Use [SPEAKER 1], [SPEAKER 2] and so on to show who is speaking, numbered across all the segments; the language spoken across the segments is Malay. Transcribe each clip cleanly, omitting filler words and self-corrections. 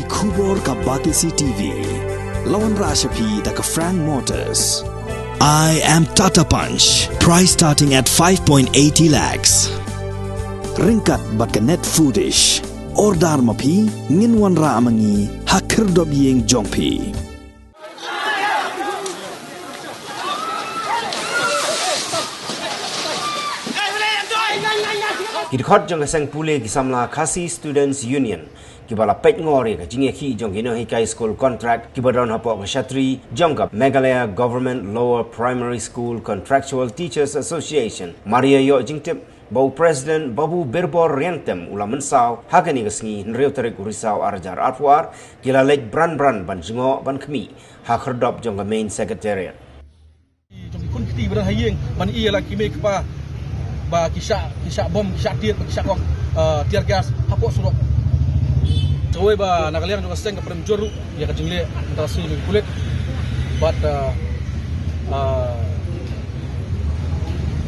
[SPEAKER 1] Kubor ka Batisi TV. Lawan Rashapi da ka Frank Motors. I am Tata Punch. Price starting at 5.80 lakhs. Ringkat bat ka net foodish. Ordar mapi nginwan ra amangi hakir dob yeng jongpi.
[SPEAKER 2] Kidkhot jong sang pule ki samla Khasi Students Union kibala pet ngore ka jinge khi jong ino hikai school contract kibadon hapo ka Shatri jong ka Meghalaya Government Lower Primary School Contractual Teachers Association Maria yo jingtep bau president Babu Birbor Riantem ulaman saw hakani gasngi nreu tarik urisau arjar arwar kila lek bran ban jingo ban khmi hakhrdop jong ka main secretariat
[SPEAKER 3] jong kun kiti bran hayeng ban iya la kime kpa ba kisah bom kisah tiat kisah kok tiar gas hapok surok cawai ba nakaliang juga seng kepada joru ya kejingle interaksi dengan kulit but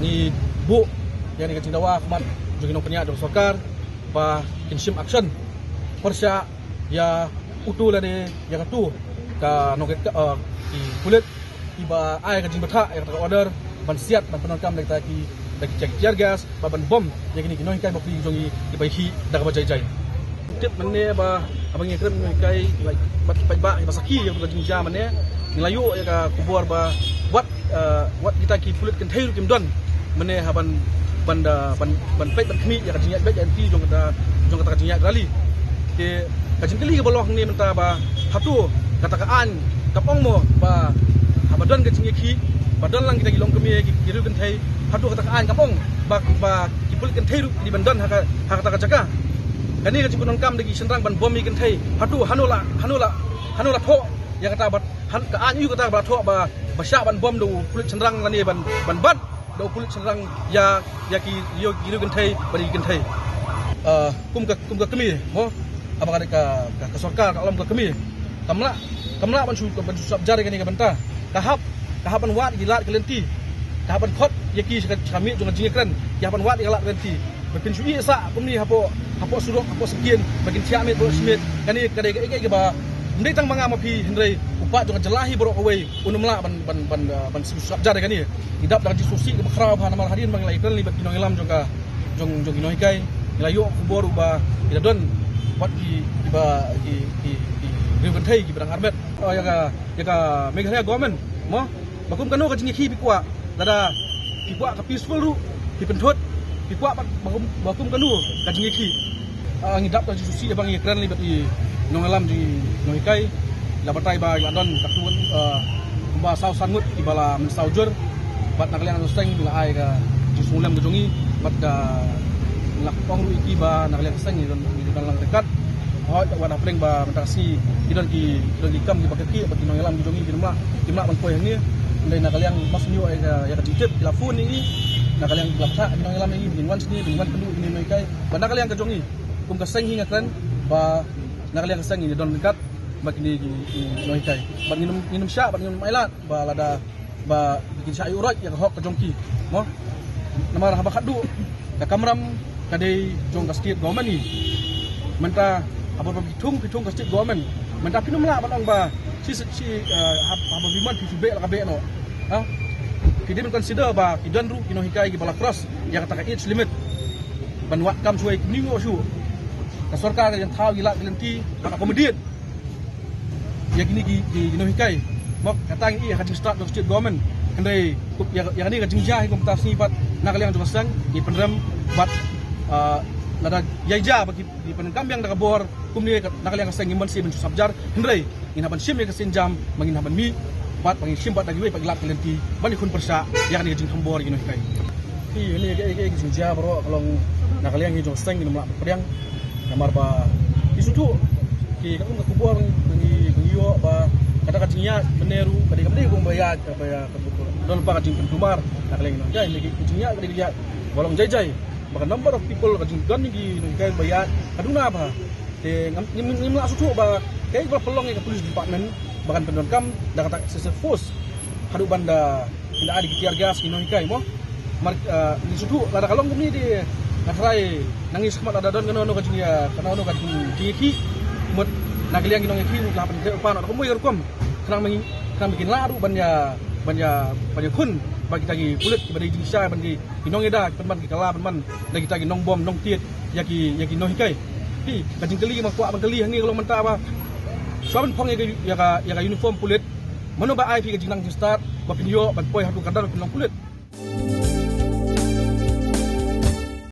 [SPEAKER 3] ni bu yang ni kejing dawa kemat juga nong penyak dari sokar ba kinshim action persya ya utu lah de yang tu ka nong di kulit iba ai kejing betha yang tak order ban siat ban penonton dari taki bagi cek tiar gas baban bom yang ini kinoi kai bakli jongi dibaiki dak ba jai tip mane ba abang yang krem kai like bat ba basaki yang berjing jam mane ngelayu ya ka kubur ba wat kita ki pulit kan thairu kim don mane haban banda ban pet ban khmi ya ka jinyak bet MP jong kata jinyak rali ke kajin kali ke boloh ni menta ba hatu kata kaan kapong mo ba habadan ke jinyak badan lang kita gilong kemi kiru kan thai hatu kata kaan kapong ba kipul kan thai di bandan haka kata jaga kani ka cikun kam dagi senrang ban bom kan thai hatu hanula tho ya kata bat ka an yu kata ba tho ba basya ban bom do kulit senrang lani ban do kulit senrang ya ki yo kiru kan thai bari kan thai kum ka kemi mo apa ka sorkar ka alam ka kemi kamla ban su sabjar kan ni ka banta kahapan wat gilat kelenti kahapan khot yaki kami jangan jingkran kahapan wat gilat kelenti berpin sui sa kumni hapo surok hapo sekian bagian tiamit bro smith kani kadai ke ba ndai tang manga mapi hendrai upa jangan jelahi bro away unumla ban sabjar kani hidap dalam diskusi ke bakrau bah nama hadirin bang lai libat kinong ilam jong kinong kai layo kubor ba ida don wat ki ba ki riukan thai ki barang armet ya ka Meghalaya government mo bakum kanu ka jingi khi pikwa dada pikwa ka peaceful ru dipentut pikwa bakum kanu ka jingi khi ngidap ka susi bang ikran libat i nongalam di noikai la batai ba ladon katun ba saw sangut ibala mensaujur bat nakalian seng bila ai ka jisulam gejongi bat ka lakong ru iki ba nakalian seng di dalam dekat wadah paling ba mentasi idon ki kam di bakaki bat nongalam gejongi di rumah timna ban poy ni ndai nakaliang mas niu ya ka dicet telefon ini nakaliang lapsa binong ilam ini binwan sini binwan pendu ini noi kai ba nakaliang ka jongi kum ka seng hinga kan ba nakaliang ka seng ini don dekat ba kini noi kai ba minum sya ba minum ailat ba lada ba bikin sya urat ya ka hok ka jongki mo namar haba khadu ka kamram ka dei jong ka state government ni menta abo pitung ka state government menta pinum la ba ba si haba biman fibe la kabe no kita consider ba kidan ru kino hikai ki bala cross yang kata age limit ban wat kam suai ningo su ka sarkar yang thau gila gelenti ba accommodate ya gini ki kino hikai mak kata ngi ha start of state government andai yang ni ka jingjah ki komtas ni pat nakaliang juga sang ki penram bat lada yaija bagi di penengkam yang nakabor kumni nakaliang sang iman si ben sabjar hendrai inaban sim ya kesinjam manginaban mi bat pangi simbat lagi we pagilat kelenti bani kun persa yang ni jing kambor gino kai ini ke jinja bro kalau nakaliang ni jong steng ni mak pedang namar ba isutu ki kamu kubur ngi yo ba kata katinya meneru kadang-kadang gong bayar don pa kajing pentumar nakaliang ni jai ni kitinya kadang-kadang bolong jai bahkan number of people kajing gan ni kai bayar aduna ba te ngim la sutu ba kai ba pelong ke police department bahkan pendonam dah kata sese force hadu banda tidak ada tiar gas kino hikai mo ni sudu lada kalong ni di nakrai nangis kemat ada don kano kajing ya kano kajing ki mut nagaliang ginong yakin lapan ke pan atau mui kerkom kenang bikin laru banya kun bagi tagi kulit bagi jingsa bagi ginong eda penman kala penman lagi tagi nong bom nong tiet yaki noh hikai pi kajing keli makwa bangkeli hangi kalau menta apa soalan pong ya uniform kulit mana ba ai pi kajing nang start ba pinyo ban poi hatu kadar pinong kulit